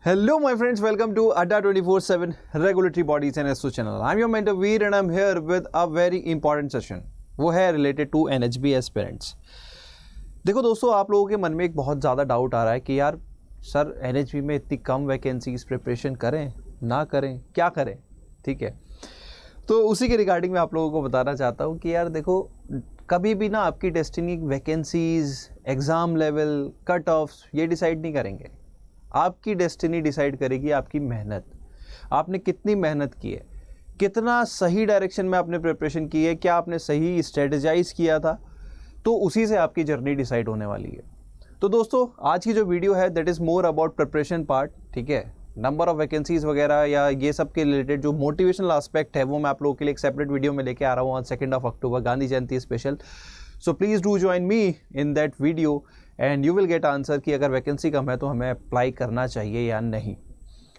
Hello my friends, welcome to Adda 24/7 Regulatory Bodies and SO channel. I'm your mentor Veer and I'm here with a very important session. वो है related to NHB aspirants. देखो दोस्तों, आप लोगों के मन में एक बहुत ज़्यादा डाउट आ रहा है कि यार सर NHB में इतनी कम वैकेंसीज, प्रिपरेशन करें ना करें, क्या करें? ठीक है, तो उसी के रिगार्डिंग मैं आप लोगों को बताना चाहता हूँ कि यार देखो, कभी भी ना आपकी destiny vacancies, exam level, cut offs ये डिसाइड नहीं करेंगे. आपकी डेस्टिनी डिसाइड करेगी आपकी मेहनत. आपने कितनी मेहनत की है, कितना सही डायरेक्शन में आपने प्रिपरेशन की है, क्या आपने सही स्ट्रेटजाइज किया था, तो उसी से आपकी जर्नी डिसाइड होने वाली है. तो दोस्तों, आज की जो वीडियो है that is more about preparation part. ठीक है, नंबर ऑफ वैकेंसीज वगैरह या ये सब के रिलेटेड जो मोटिवेशनल एस्पेक्ट है वो मैं आप लोगों के लिए एक सेपरेट वीडियो में लेके आ रहा हूँ on 2 October, Gandhi Jayanti special. So please do join me in that video and you will get answer कि अगर वैकेंसी कम है तो हमें अप्लाई करना चाहिए या नहीं.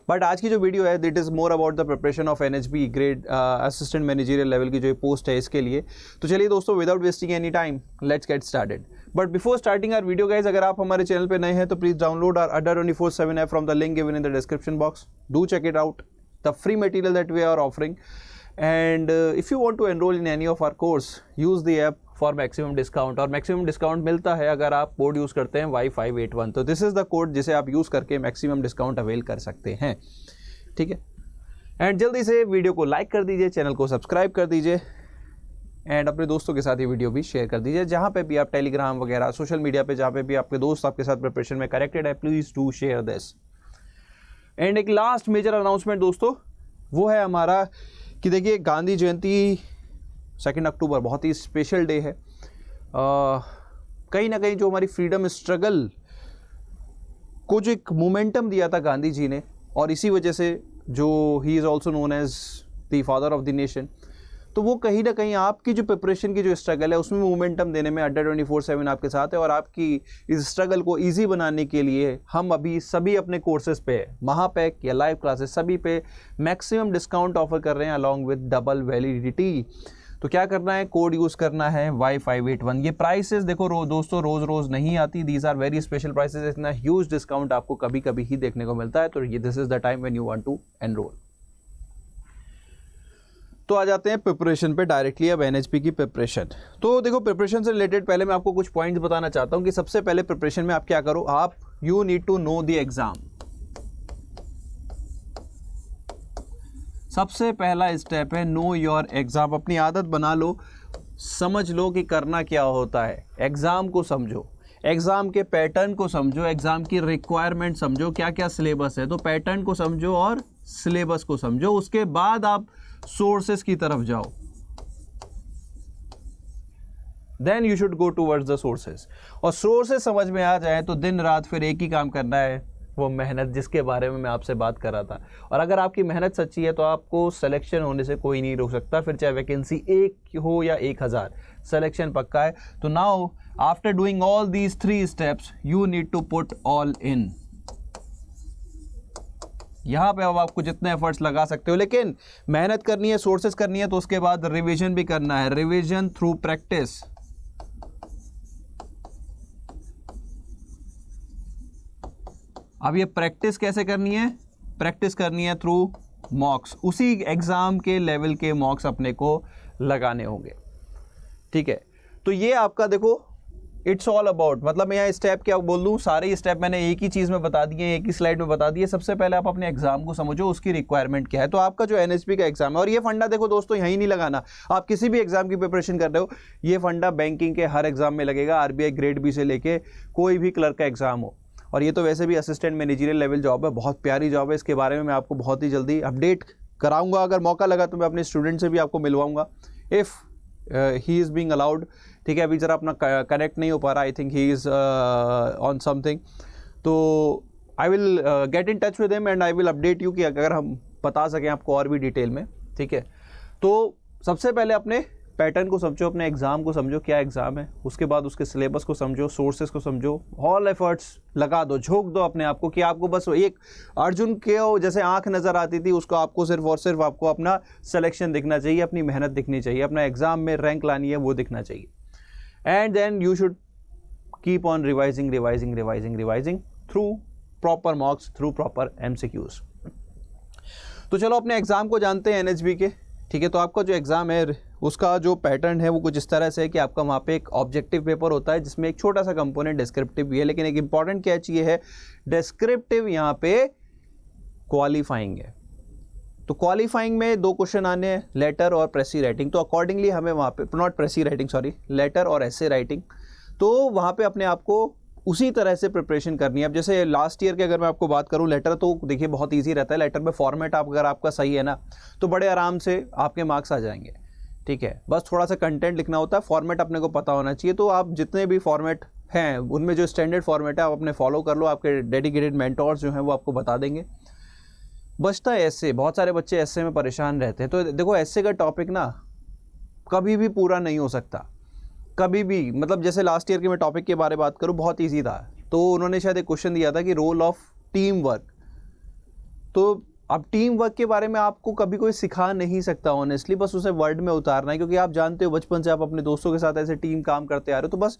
बट आज की जो वीडियो है that is more about the preparation of NHB grade assistant managerial level की जो पोस्ट है इसके लिए. तो चलिए दोस्तों, without wasting any time let's get started. But before starting our video guys, अगर आप हमारे चैनल पे नए हैं तो please download our Adda 24/7 app from the link given in the description box. Do check it out, the free material that we are offering. And if you want to enroll in any of our course, use the app for maximum discount. और maximum discount मिलता है अगर आप code use करते हैं Y581. तो this is the code जिसे आप यूज़ करके मैक्सिमम डिस्काउंट अवेल कर सकते हैं. ठीक है, एंड जल्दी से वीडियो को लाइक कर दीजिए, चैनल को सब्सक्राइब कर दीजिए एंड अपने दोस्तों के साथ ये वीडियो भी शेयर कर दीजिए. जहाँ पे भी आप टेलीग्राम वगैरह सोशल मीडिया पे जहाँ पे भी आपके दोस्त आपके साथ प्रिपरेशन में कनेक्टेड है, please do share this. And एक लास्ट मेजर अनाउंसमेंट दोस्तों, वो है हमारा कि देखिए गांधी जयंती 2 अक्टूबर बहुत ही स्पेशल डे है. कहीं ना कहीं जो हमारी फ्रीडम स्ट्रगल को जो एक मोमेंटम दिया था गांधी जी ने, और इसी वजह से जो ही is also known as the father of the nation, तो वो कहीं ना कहीं आपकी जो प्रिपरेशन की जो स्ट्रगल है उसमें मोमेंटम देने में Adda 24/7 आपके साथ है. और आपकी इस स्ट्रगल को इजी बनाने के लिए हम अभी सभी अपने कोर्सेज पे महापैक या लाइव क्लासेस सभी पे मैक्सिमम डिस्काउंट ऑफर कर रहे हैं अलॉन्ग विद डबल वैलिडिटी. तो क्या करना है, कोड यूज़ करना है Y581. ये प्राइसेस देखो दोस्तों रोज़ रोज़ नहीं आती, these are very special prices. इतना ह्यूज डिस्काउंट आपको कभी कभी ही देखने को मिलता है. तो ये this is the time when you want to enrol. तो आ जाते हैं प्रिपरेशन पे डायरेक्टली. अब NHB की प्रिपरेशन, तो देखो प्रिपरेशन से रिलेटेड पहले मैं आपको कुछ पॉइंट्स बताना चाहता हूं कि सबसे पहले प्रिपरेशन में आप क्या करो, आप you need to know the exam. सबसे पहला स्टेप है नो योर एग्जाम. अपनी आदत बना लो, समझ लो कि करना क्या होता है. एग्जाम को समझो, एग्जाम के पैटर्न को समझो, एग्जाम की रिक्वायरमेंट समझो, क्या क्या सिलेबस है. तो पैटर्न को समझो और सिलेबस को समझो, उसके बाद आप सोर्सेस की तरफ जाओ. Then you should go towards the sources. और सोर्सेस समझ में आ जाए तो दिन रात फिर एक ही काम करना है, वो मेहनत जिसके बारे में मैं आपसे बात कर रहा था. और अगर आपकी मेहनत सच्ची है तो आपको सिलेक्शन होने से कोई नहीं रोक सकता. फिर चाहे वैकेंसी 1 हो या 1000, सिलेक्शन पक्का है. तो now after doing all these 3 steps you need to put all in. यहाँ पे अब आपको जितने एफर्ट्स लगा सकते हो, लेकिन मेहनत करनी है, सोर्सेस करनी है, तो उसके बाद रिवीजन भी करना है. Revision through practice. अब ये प्रैक्टिस कैसे करनी है, प्रैक्टिस करनी है थ्रू मॉक्स. उसी एग्जाम के लेवल के मॉक्स अपने को लगाने होंगे. ठीक है, तो ये आपका देखो इट्स ऑल अबाउट, मतलब मैं यहाँ स्टेप क्या बोल दूँ, सारे स्टेप मैंने एक ही चीज़ में बता दिए, एक ही स्लाइड में बता दिए. सबसे पहले आप अपने एग्जाम को समझो, उसकी रिक्वायरमेंट क्या है. तो आपका जो NHB का एग्जाम है, और ये फंडा देखो दोस्तों यहीं नहीं लगाना, आप किसी भी एग्जाम की प्रिपरेशन कर रहे हो, ये फंडा बैंकिंग के हर एग्जाम में लगेगा. RBI ग्रेड B से लेके कोई भी क्लर्क का एग्जाम हो. और ये तो वैसे भी असिस्टेंट मैनेजरियल लेवल जॉब है, बहुत प्यारी जॉब है. इसके बारे में मैं आपको बहुत ही जल्दी अपडेट कराऊंगा. अगर मौका लगा तो मैं अपने स्टूडेंट से भी आपको मिलवाऊंगा if he is being allowed. ठीक है, अभी ज़रा अपना कनेक्ट नहीं हो पा रहा. I think he is on something. तो I will get in touch with him and I will update you कि अगर हम बता सकें आपको और भी डिटेल में. ठीक है, तो सबसे पहले अपने पैटर्न को समझो, अपने एग्जाम को समझो, क्या एग्जाम है. उसके बाद उसके सिलेबस को समझो, सोर्सेस को समझो, ऑल एफर्ट्स लगा दो, झोंक दो अपने आप को कि आपको बस एक अर्जुन के जैसे आंख नज़र आती थी, उसको आपको सिर्फ और सिर्फ आपको अपना सिलेक्शन दिखना चाहिए, अपनी मेहनत दिखनी चाहिए, अपना एग्जाम में रैंक लानी है वो दिखना चाहिए. And then you should keep on revising revising revising revising through proper mocks through proper MCQs। तो चलो अपने एग्ज़ाम को जानते हैं NHB के, ठीक है। तो आपका जो एग्ज़ाम है उसका जो पैटर्न है वो कुछ इस तरह से है कि आपका वहाँ पे एक ऑब्जेक्टिव पेपर होता है जिसमें एक छोटा सा कंपोनेंट डिस्क्रिप्टिव भी है, लेकिन एक इंपॉर्टेंट कैच ये है डिस्क्रिप्टिव यहाँ पे क्वालिफाइंग है। तो क्वालिफाइंग में 2 क्वेश्चन आने हैं, लेटर और प्रेसी राइटिंग। तो अकॉर्डिंगली हमें वहाँ पे, not precis writing sorry, letter और एसे राइटिंग, तो वहाँ पे अपने आप को उसी तरह से प्रिपरेशन करनी है। अब जैसे लास्ट ईयर की अगर मैं आपको बात करूं, लेटर तो देखिए बहुत इजी रहता है। लेटर में फॉर्मेट अगर आपका सही है ना तो बड़े आराम से आपके मार्क्स आ जाएंगे, ठीक है। बस थोड़ा सा कंटेंट लिखना होता है, फॉर्मेट अपने को पता होना चाहिए। तो आप जितने भी फॉर्मेट हैं उनमें जो स्टैंडर्ड फॉर्मेट है आप अपने फॉलो कर लो, आपके डेडिकेटेड मेंटोर्स जो हैं वो आपको बता देंगे। बचता है एसे, बहुत सारे बच्चे एसे में परेशान रहते हैं। तो देखो एसे का टॉपिक ना कभी भी पूरा नहीं हो सकता, कभी भी। मतलब जैसे लास्ट ईयर के मैं टॉपिक के बारे में बात करूं, बहुत इजी था। तो उन्होंने शायद एक क्वेश्चन दिया था कि रोल ऑफ टीम वर्क। तो अब टीम वर्क के बारे में आपको कभी कोई सिखा नहीं सकता ऑनेस्टली, बस उसे वर्ड में उतारना है, क्योंकि आप जानते हो बचपन से आप अपने दोस्तों के साथ ऐसे टीम काम करते आ रहे हो। तो बस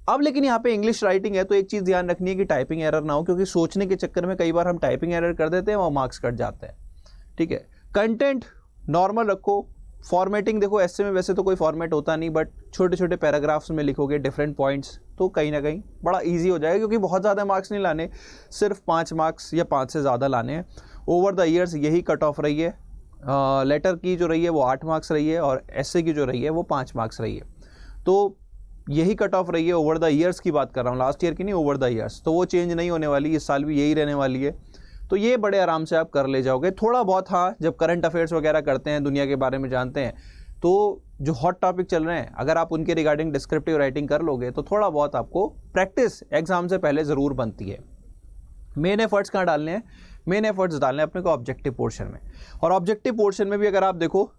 अब लेकिन यहाँ पे इंग्लिश राइटिंग है तो एक चीज़ ध्यान रखनी है कि टाइपिंग एरर ना हो, क्योंकि सोचने के चक्कर में कई बार हम टाइपिंग एरर कर देते हैं और मार्क्स कट जाते हैं, ठीक है। कंटेंट नॉर्मल रखो। फॉर्मेटिंग देखो ऐसे में वैसे तो कोई फॉर्मेट होता नहीं, बट छोटे छोटे पैराग्राफ्स में लिखोगे डिफरेंट पॉइंट्स तो कहीं ना कहीं बड़ा इजी हो जाएगा, क्योंकि बहुत ज़्यादा मार्क्स नहीं लाने, सिर्फ 5 मार्क्स या 5 से ज़्यादा लाने हैं। ओवर द ईयर्स यही कट ऑफ रही है। लेटर की जो रही है वो 8 मार्क्स रही है और एसे की जो रही है वो 5 मार्क्स रही है। तो यही कट ऑफ रही है, ओवर द ईयर्स की बात कर रहा हूँ, लास्ट ईयर की नहीं, ओवर द ईयर्स। तो वो चेंज नहीं होने वाली, इस साल भी यही रहने वाली है। तो ये बड़े आराम से आप कर ले जाओगे। थोड़ा बहुत हाँ, जब करंट अफेयर्स वगैरह करते हैं, दुनिया के बारे में जानते हैं, तो जो हॉट टॉपिक चल रहे हैं अगर आप उनके रिगार्डिंग डिस्क्रिप्टिव राइटिंग कर लोगे तो थोड़ा बहुत आपको प्रैक्टिस एग्जाम से पहले ज़रूर बनती है। मेन एफर्ट्स कहाँ डालने हैं? मेन एफर्ट्स डालने हैं अपने को ऑब्जेक्टिव पोर्शन में। और ऑब्जेक्टिव पोर्शन में भी अगर आप देखो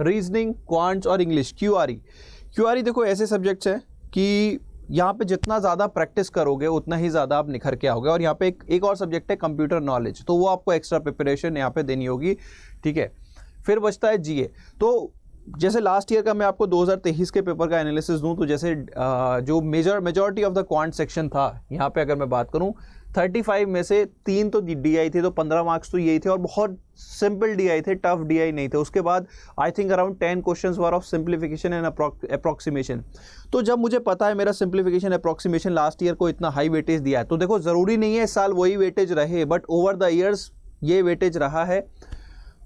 रीजनिंग, क्वांट्स और इंग्लिश, क्यूआरई देखो ऐसे सब्जेक्ट्स हैं कि यहाँ पे जितना ज़्यादा प्रैक्टिस करोगे उतना ही ज़्यादा आप निखर के आओगे। और यहाँ पे एक और सब्जेक्ट है कंप्यूटर नॉलेज, तो वो आपको एक्स्ट्रा प्रिपरेशन यहाँ पे देनी होगी, ठीक है। फिर बचता है जीए। तो जैसे लास्ट ईयर का मैं आपको 2023 के पेपर का एनालिसिस दूं तो जैसे जो majority of the quant section था, यहाँ पे अगर मैं बात करूं 35 में से 3 तो डीआई थे, तो 15 मार्क्स तो यही थे और बहुत सिंपल डीआई थे, टफ डीआई नहीं थे। उसके बाद I think around 10 questions were of simplification and approximation. तो जब मुझे पता है मेरा सिंप्लीफिकेशन अप्रॉक्सीमेशन लास्ट ईयर को इतना हाई वेटेज दिया है, तो देखो ज़रूरी नहीं है इस साल वही वेटेज रहे, बट ओवर द ईयर्स ये वेटेज रहा है।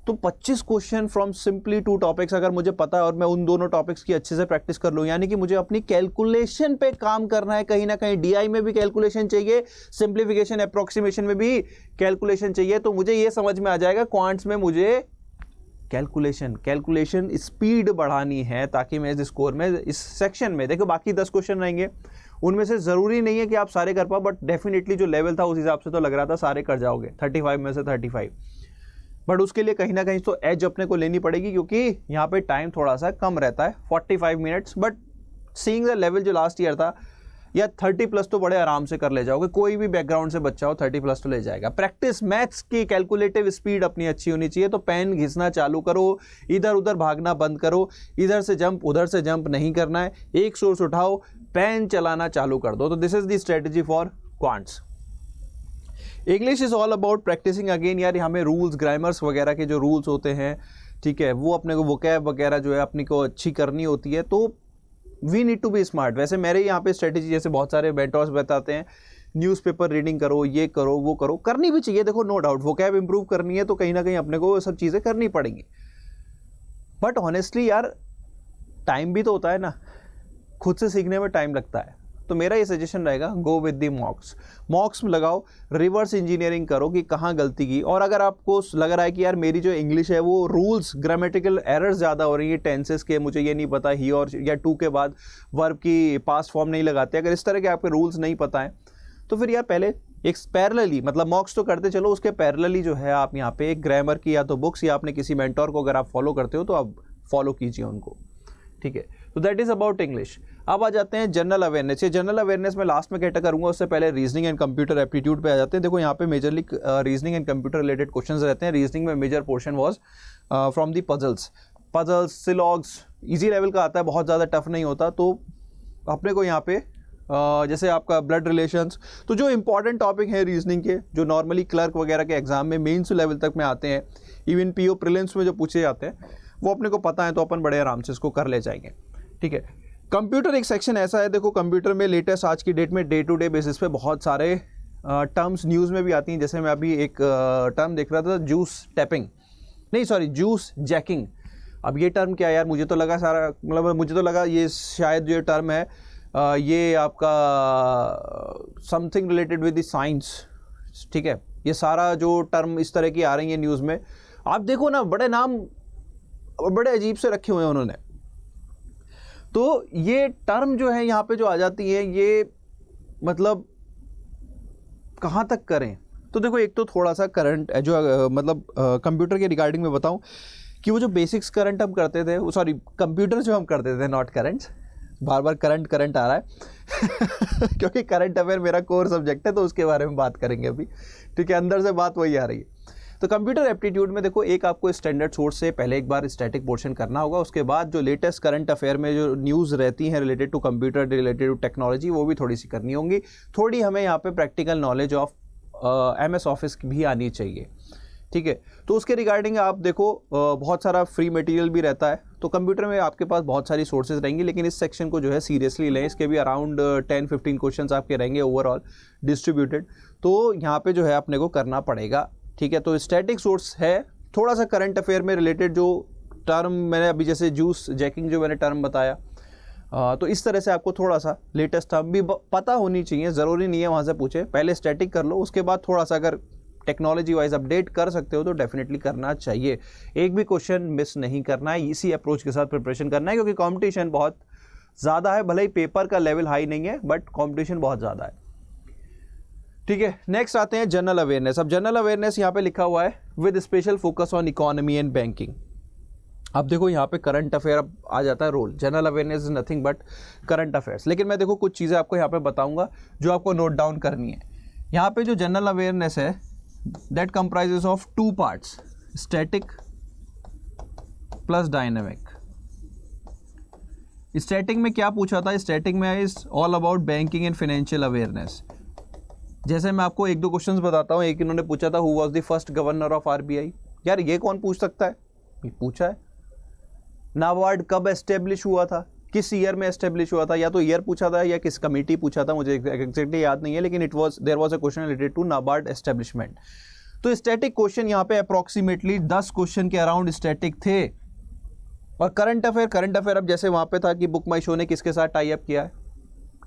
तो 25 क्वेश्चन फ्रॉम सिंपली 2 टॉपिक्स अगर मुझे पता है और मैं उन दोनों टॉपिक्स की अच्छे से प्रैक्टिस कर लूँ, यानी कि मुझे अपनी कैलकुलेशन पे काम करना है। कहीं ना कहीं डीआई में भी कैलकुलेशन चाहिए, सिंप्लीफिकेशन अप्रॉक्सीमेशन में भी कैलकुलेशन चाहिए। तो मुझे ये समझ में आ जाएगा क्वांट्स में मुझे कैलकुलेशन स्पीड बढ़ानी है, ताकि मैं इस स्कोर में, इस सेक्शन में, देखो बाकी 10 क्वेश्चन रहेंगे, उनमें से ज़रूरी नहीं है कि आप सारे कर पाओ, बट डेफिनेटली जो लेवल था उस हिसाब से तो लग रहा था सारे कर जाओगे, 35 में से 35। बट उसके लिए कहीं ना कहीं तो एज अपने को लेनी पड़ेगी, क्योंकि यहाँ पे टाइम थोड़ा सा कम रहता है, 45 minutes. But seeing the level जो लास्ट ईयर था, या 30 प्लस तो बड़े आराम से कर ले जाओगे। कोई भी बैकग्राउंड से बच्चा हो 30 प्लस तो ले जाएगा। प्रैक्टिस मैथ्स की कैलकुलेटिव स्पीड अपनी अच्छी होनी चाहिए। तो पेन घिसना चालू करो, इधर उधर भागना बंद करो, इधर से जंप उधर से जंप नहीं करना है, एक सोर्स उठाओ, पेन चलाना चालू कर दो। तो this is the strategy for quants. English is all about practising again. यार हमें रूल्स, ग्रामर्स वगैरह के जो रूल्स होते हैं, ठीक है, वो अपने को वोकैब वगैरह जो है अपनी को अच्छी करनी होती है। तो we need to be smart. वैसे मेरे यहाँ पे स्ट्रेटेजी, जैसे बहुत सारे मेंटर्स बताते हैं न्यूज़पेपर रीडिंग करो, ये करो, वो करो, करनी भी चाहिए, देखो नो डाउट। वोकैब इंप्रूव करनी है तो कहीं ना कहीं अपने को वो सब चीज़ें करनी पड़ेंगी। बट ऑनेस्टली यार टाइम भी तो होता है ना, खुद से सीखने में टाइम लगता है। तो मेरा ये सजेशन रहेगा, गो विद दी मॉक्स में लगाओ, रिवर्स इंजीनियरिंग करो कि कहाँ गलती की। और अगर आपको लग रहा है कि यार मेरी जो इंग्लिश है वो रूल्स, ग्रामेटिकल एरर्स ज़्यादा हो रही है, टेंसेस के, मुझे ये नहीं पता ही और या टू के बाद वर्ब की पास्ट फॉर्म नहीं लगाते, अगर इस तरह के आपके रूल्स नहीं पता है तो फिर यार पहले एक पैरेलली, मतलब मॉक्स तो करते चलो, उसके पैरेलली जो है आप यहाँ पे एक ग्रामर की या तो बुक्स या आपने किसी मेंटोर को अगर आप फॉलो करते हो तो आप फॉलो कीजिए उनको, ठीक है। तो दैट इज़ अबाउट इंग्लिश। अब आ जाते हैं जनरल अवेयरनेस। ये जनरल अवेयरनेस में लास्ट में कैटर करूंगा, उससे पहले रीजनिंग एंड कंप्यूटर एप्टीट्यूड पे आ जाते हैं। देखो यहाँ पे majorly reasoning and computer related questions रहते हैं। रीजनिंग में major portion was from the puzzles, syllogisms, easy level का आता है, बहुत ज़्यादा टफ नहीं होता। तो अपने को यहाँ पे जैसे आपका ब्लड रिलेशंस, तो जो इंपॉर्टेंट टॉपिक है रीजनिंग के, जो नॉर्मली क्लर्क वगैरह के एग्जाम में मेंस लेवल तक में आते हैं, इवन पीओ प्रीलिम्स में जो पूछे जाते हैं, वो अपने को पता है, तो अपन बड़े आराम से इसको कर ले जाएंगे। ठीक है, कंप्यूटर एक सेक्शन ऐसा है, देखो कंप्यूटर में लेटेस्ट आज की डेट में डे टू डे बेसिस पे बहुत सारे टर्म्स न्यूज़ में भी आती हैं। जैसे मैं अभी एक टर्म देख रहा था, जूस जैकिंग। अब ये टर्म क्या है यार, मुझे तो लगा ये शायद जो टर्म है ये आपका something related with the science. ठीक है, ये सारा जो टर्म इस तरह की आ रही है न्यूज़ में, आप देखो ना, बड़े नाम बड़े अजीब से रखे हुए हैं उन्होंने। तो ये टर्म जो है यहाँ पे जो आ जाती है, ये मतलब कहाँ तक करें। तो देखो, एक तो थोड़ा सा करंट जो कंप्यूटर के रिगार्डिंग में बताऊं कि वो जो बेसिक्स करंट हम करते थे, सॉरी कंप्यूटर जो हम करते थे, नॉट करंट्स, बार बार करंट आ रहा है क्योंकि करंट अफेयर मेरा कोर सब्जेक्ट है, तो उसके बारे में बात करेंगे अभी। ठीक है, अंदर से बात वही आ रही है। तो कंप्यूटर एप्टीट्यूड में देखो, एक आपको स्टैंडर्ड सोर्स से पहले एक बार स्टैटिक पोर्शन करना होगा, उसके बाद जो लेटेस्ट करंट अफेयर में जो न्यूज़ रहती हैं related to computer, related to technology, वो भी थोड़ी सी करनी होंगी। थोड़ी हमें यहाँ पे practical knowledge of MS office भी आनी चाहिए। ठीक है, तो उसके रिगार्डिंग आप देखो बहुत सारा फ्री मटेरियल भी रहता है, तो कंप्यूटर में आपके पास बहुत सारी सोर्सेज रहेंगी, लेकिन इस सेक्शन को जो है सीरियसली लें। इसके भी अराउंड 10-15 क्वेश्चंस आपके रहेंगे ओवरऑल डिस्ट्रीब्यूटेड, तो यहाँ पे जो है अपने को करना पड़ेगा। ठीक है, तो स्टैटिक सोर्स है, थोड़ा सा करंट अफेयर में रिलेटेड जो टर्म मैंने अभी जैसे जूस जैकिंग जो मैंने टर्म बताया, तो इस तरह से आपको थोड़ा सा लेटेस्ट टर्म भी पता होनी चाहिए। ज़रूरी नहीं है वहाँ से पूछे, पहले स्टैटिक कर लो, उसके बाद थोड़ा सा अगर टेक्नोलॉजी वाइज अपडेट कर सकते हो तो डेफिनेटली करना चाहिए। एक भी क्वेश्चन मिस नहीं करना है, इसी अप्रोच के साथ प्रिपरेशन करना है, क्योंकि कंपटीशन बहुत ज़्यादा है। भले ही पेपर का लेवल हाई नहीं है, बट कंपटीशन बहुत ज़्यादा है। ठीक है, नेक्स्ट आते हैं जनरल अवेयरनेस। अब जनरल अवेयरनेस यहाँ पे लिखा हुआ है with special focus on economy and banking. अब देखो यहाँ पे करंट अफेयर अब आ जाता है role. General awareness is nothing but current affairs, लेकिन मैं देखो कुछ चीज़ें आपको यहाँ पे बताऊंगा जो आपको नोट डाउन करनी है। यहाँ पे जो जनरल अवेयरनेस है, that comprises of 2 parts, static plus dynamic. Static में क्या पूछा था, स्टैटिक में is all about banking and financial awareness. जैसे मैं आपको 1-2 क्वेश्चंस बताता हूँ। एक इन्होंने पूछा था, who was the first governor of RBI। यार ये कौन पूछ सकता है, ये पूछा है। नाबार्ड कब एस्टेब्लिश हुआ था, किस ईयर में एस्टेब्लिश हुआ था, या तो ईयर पूछा था या किस कमेटी पूछा था, मुझे एग्जैक्टली याद नहीं है, लेकिन there was a question related to NABARD establishment. तो स्टैटिक क्वेश्चन यहाँ पे अप्रॉक्सीमेटली 10 क्वेश्चन के अराउंड स्टैटिक थे। और करंट अफेयर अब जैसे वहाँ पे था कि बुक माई शो ने किसके साथ टाई अप किया है।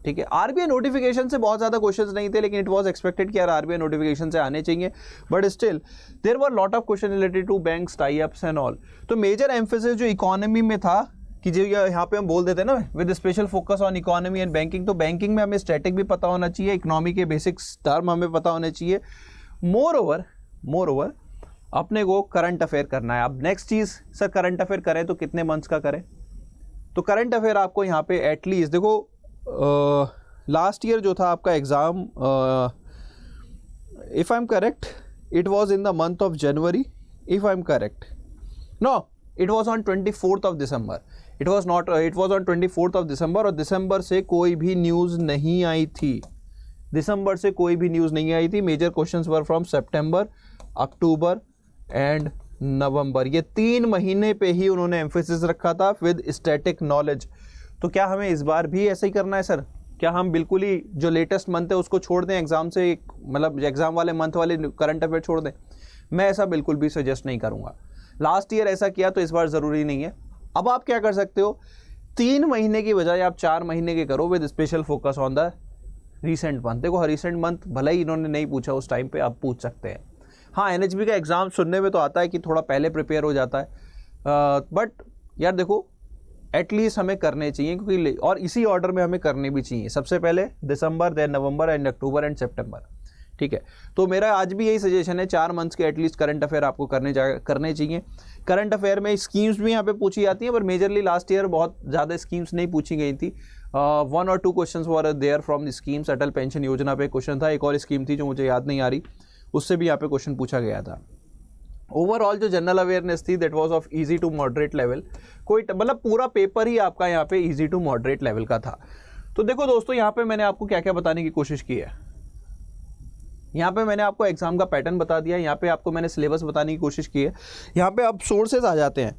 ठीक है, RBI नोटिफिकेशन से बहुत ज़्यादा क्वेश्चंस नहीं थे, लेकिन इट वाज एक्सपेक्टेड कि यार RBI नोटिफिकेशन से आने चाहिए, but still there were lot of question related to banks tie ups and all. तो मेजर एम्फेसिस जो इकोनॉमी में था, कि जो यहाँ पे हम बोल देते हैं ना with special focus on economy and banking, तो बैंकिंग में हमें स्टैटिक भी पता होना चाहिए, इकोनॉमी के बेसिक्स टर्म हमें पता होने चाहिए। मोर ओवर अपने को करंट अफेयर करना है। अब नेक्स्ट चीज़, सर करंट अफेयर करें तो कितने मंथ्स का करें। तो करंट अफेयर आपको यहाँ पे एटलीस्ट देखो, लास्ट ईयर जो था आपका exam, if I am correct it was in the month of January, if I am correct, no it was on 24th of December, it was on 24th of December. और दिसंबर से कोई भी news नहीं आई थी, major questions were from September, October and November. ये 3 महीने पे ही उन्होंने एम्फेसिस रखा था विद स्टैटिक नॉलेज। तो क्या हमें इस बार भी ऐसा ही करना है सर? क्या हम बिल्कुल ही जो लेटेस्ट मंथ है उसको छोड़ दें एग्जाम से, मतलब एग्जाम वाले मंथ वाले करंट अफेयर छोड़ दें? मैं ऐसा बिल्कुल भी सजेस्ट नहीं करूंगा। लास्ट ईयर ऐसा किया तो इस बार ज़रूरी नहीं है। अब आप क्या कर सकते हो, 3 महीने की बजाय आप 4 महीने के करो with special focus on the recent month. देखो रिसेंट मंथ भले ही इन्होंने नहीं पूछा उस टाइम पे, आप पूछ सकते हैं। हाँ, NHB का एग्ज़ाम सुनने में तो आता है कि थोड़ा पहले प्रिपेयर हो जाता है, बट यार देखो एटलीस्ट हमें करने चाहिए, क्योंकि और इसी ऑर्डर में हमें करने भी चाहिए। सबसे पहले दिसंबर, देन नवंबर एंड अक्टूबर एंड सितंबर। ठीक है, तो मेरा आज भी यही सजेशन है, 4 मंथ्स के एटलीस्ट करंट अफेयर आपको करने चाहिए। करंट अफेयर में स्कीम्स भी यहाँ पे पूछी जाती हैं, पर मेजरली लास्ट ईयर बहुत ज़्यादा स्कीम्स नहीं पूछी गई थी। 1 और 2 questions were there from the schemes. Atal pension Yojana पे क्वेश्चन था, एक और स्कीम थी जो मुझे याद नहीं आ रही, उससे भी यहाँ पे क्वेश्चन पूछा गया था। ओवरऑल जो जनरल अवेयरनेस थी that was of easy to moderate level. कोई मतलब पूरा पेपर ही आपका यहाँ पे इजी टू मॉडरेट लेवल का था। तो देखो दोस्तों, यहाँ पे मैंने आपको क्या क्या बताने की कोशिश की है। यहाँ पे मैंने आपको एग्जाम का पैटर्न बता दिया, यहाँ पे आपको मैंने सिलेबस बताने की कोशिश की है। यहाँ पे आप सोर्सेज आ जाते हैं,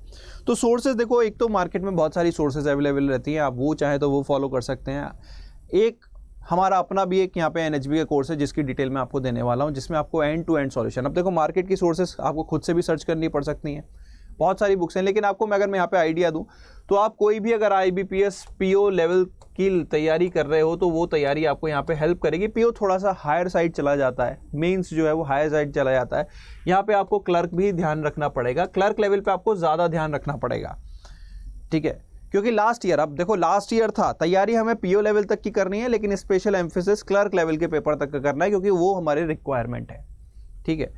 तो सोर्सेज देखो, एक तो मार्केट में बहुत सारी सोर्सेज अवेलेबल रहती हैं, आप वो चाहें तो वो फॉलो कर सकते हैं। एक हमारा अपना भी एक यहाँ पे NHB का कोर्स है जिसकी डिटेल मैं आपको देने वाला हूँ, जिसमें आपको एंड टू एंड सॉल्यूशन। अब देखो, मार्केट की सोर्सेज आपको खुद से भी सर्च करनी पड़ सकती हैं, बहुत सारी बुक्स हैं, लेकिन आपको मैं अगर मैं यहाँ पे आइडिया दूँ तो आप कोई भी अगर IBPS PO लेवल की तैयारी कर रहे हो तो वो तैयारी आपको यहाँ पे हेल्प करेगी। PO थोड़ा सा हायर साइड चला जाता है, मेंस जो है वो हायर साइड चला जाता है। यहाँ पे आपको क्लर्क भी ध्यान रखना पड़ेगा, क्लर्क लेवल पे आपको ज़्यादा ध्यान रखना पड़ेगा, ठीक है, क्योंकि लास्ट ईयर, अब देखो लास्ट ईयर था, तैयारी हमें PO लेवल तक की करनी है, लेकिन स्पेशल एम्फेसिस क्लर्क लेवल के पेपर तक का करना है, क्योंकि वो हमारी रिक्वायरमेंट है, ठीक है।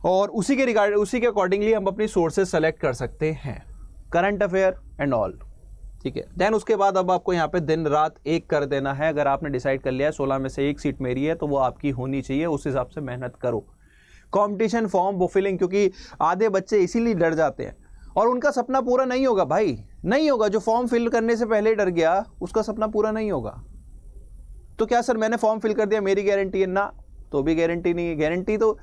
और उसी के अकॉर्डिंगली हम अपनी सोर्सेज सेलेक्ट कर सकते हैं, करंट अफेयर एंड ऑल, ठीक है। देन उसके बाद अब आपको यहाँ पे दिन रात एक कर देना है। अगर आपने डिसाइड कर लिया है 16 में से एक सीट मेरी है तो वो आपकी होनी चाहिए, उस हिसाब से मेहनत करो। कंपटीशन फॉर्म फिलिंग, क्योंकि आधे बच्चे इसीलिए डर जाते हैं और उनका सपना पूरा नहीं होगा भाई, नहीं होगा। जो फॉर्म फिल करने से पहले डर गया उसका सपना पूरा नहीं होगा। तो क्या सर मैंने फॉर्म फिल कर दिया मेरी गारंटी है ना? तो भी गारंटी नहीं है। गारंटी तो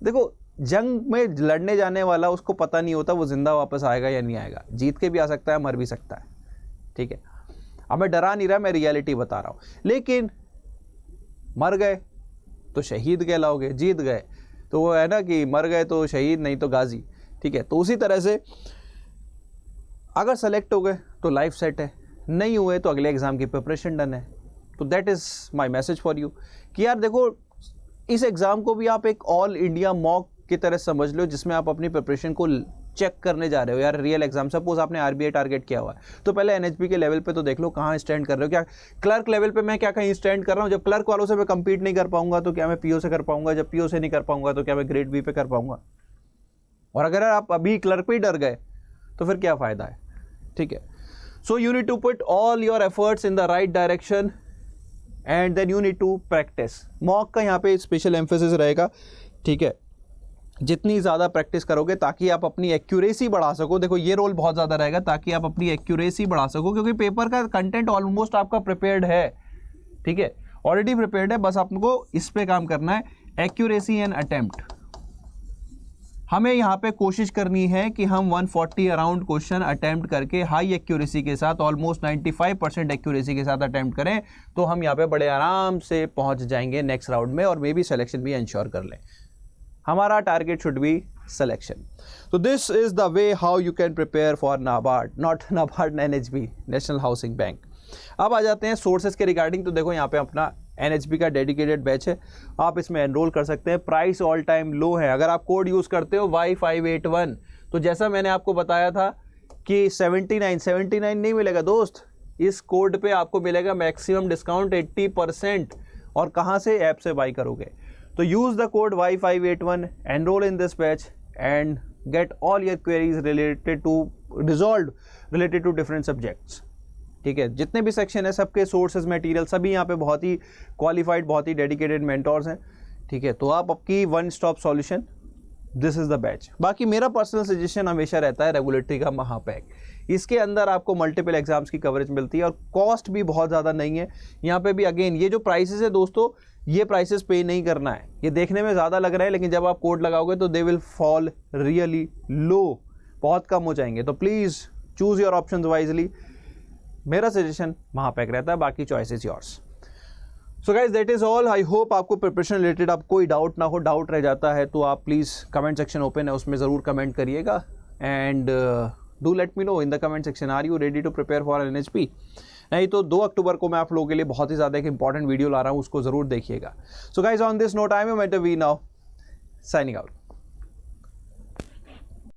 देखो, जंग में लड़ने जाने वाला उसको पता नहीं होता वो जिंदा वापस आएगा या नहीं आएगा, जीत के भी आ सकता है, मर भी सकता है, ठीक है। अब मैं डरा नहीं रहा, मैं रियलिटी बता रहा हूँ। लेकिन मर गए तो शहीद कहलाओगे, जीत गए तो वो है ना कि मर गए तो शहीद, नहीं तो गाजी, ठीक है। तो उसी तरह से अगर सेलेक्ट हो गए तो लाइफ सेट है, नहीं हुए तो अगले एग्जाम की प्रिपरेशन डन है। तो that is my message for you कि यार देखो, इस एग्ज़ाम को भी आप एक ऑल इंडिया मॉक की तरह समझ लो, जिसमें आप अपनी प्रिपरेशन को चेक करने जा रहे हो। यार रियल एग्जाम, सपोज आपने RBI टारगेट किया हुआ है तो पहले NHB के लेवल पे तो देख लो कहाँ स्टैंड कर रहे हो। क्या क्लर्क लेवल पे मैं क्या कहीं स्टैंड कर रहा हूँ? जब क्लर्क वालों से मैं compete नहीं कर पाऊंगा तो क्या मैं PO से कर पाऊंगा? जब PO से नहीं कर पाऊंगा तो क्या मैं ग्रेड B पे कर पाऊंगा? और अगर आप अभी क्लर्क पे ही डर गए तो फिर क्या फ़ायदा है, ठीक है। So you need to put all your efforts in the right direction and then you need to practise. Mock का यहाँ पे स्पेशल एम्फेसिस रहेगा, ठीक है। जितनी ज़्यादा प्रैक्टिस करोगे ताकि आप अपनी एक्यूरेसी बढ़ा सको, देखो ये रोल बहुत ज़्यादा रहेगा ताकि आप अपनी एक्यूरेसी बढ़ा सको, क्योंकि पेपर का कंटेंट ऑलमोस्ट आपका प्रिपेयर्ड है, ठीक है, ऑलरेडी प्रिपेयर्ड है। बस आपको इस पे काम करना है, एक्यूरेसी एंड अटेम्प्ट। हमें यहाँ पे कोशिश करनी है कि हम 140 अराउंड क्वेश्चन अटेम्प्ट करके हाई एक्यूरेसी के साथ, ऑलमोस्ट 95% एक्यूरेसी के साथ अटेम्प्ट करें, तो हम यहाँ पे बड़े आराम से पहुँच जाएंगे नेक्स्ट राउंड में और मे बी सिलेक्शन भी इंश्योर कर लें। हमारा टारगेट शुड बी सिलेक्शन। तो this is the way how you can prepare for NABARD, not NABARD, NHB, national housing bank. अब आ जाते हैं सोर्सेज के रिगार्डिंग। तो देखो यहाँ पे अपना NHB का डेडिकेटेड बैच है, आप इसमें एनरोल कर सकते हैं। प्राइस ऑल टाइम लो है। अगर आप कोड यूज़ करते हो Y581, तो जैसा मैंने आपको बताया था कि 79 नहीं मिलेगा दोस्त, इस कोड पे आपको मिलेगा मैक्सिमम डिस्काउंट 80%। और कहाँ से? ऐप से बाई करोगे तो use the code Y581, enroll in this batch and get all your queries resolved related to different subjects, ठीक है। जितने भी सेक्शन है सबके सोर्सेज मटेरियल सभी यहाँ पे बहुत ही क्वालिफाइड, बहुत ही डेडिकेटेड मेंटोर्स हैं, ठीक है। तो आप आपकी one stop solution, this is the batch. बाकी मेरा पर्सनल सजेशन हमेशा रहता है रेगुलेटरी का महापैक। इसके अंदर आपको मल्टीपल एग्जाम्स की कवरेज मिलती है और कॉस्ट भी बहुत ज़्यादा नहीं है। यहाँ पे भी अगेन ये जो प्राइसेस है दोस्तों, ये प्राइसेस पे नहीं करना है। ये देखने में ज़्यादा लग रहा है लेकिन जब आप कोड लगाओगे तो they will fall really low, बहुत कम हो जाएंगे। तो please choose your options wisely. मेरा सजेशन महापैक रहता है, बाकी choice is yours. So guys that is all. I hope आपको प्रिपरेशन रिलेटेड आप कोई डाउट ना हो। डाउट रह जाता है तो आप प्लीज़ कमेंट सेक्शन ओपन है, उसमें ज़रूर कमेंट करिएगा and do let me know in the comment section, are you ready to prepare for NHB? नहीं तो 2 अक्टूबर को मैं आप लोगों के लिए बहुत ही ज़्यादा एक इंपॉर्टेंट वीडियो ला रहा हूँ, उसको ज़रूर देखिएगा। So guys on this note I am mentor V now signing out.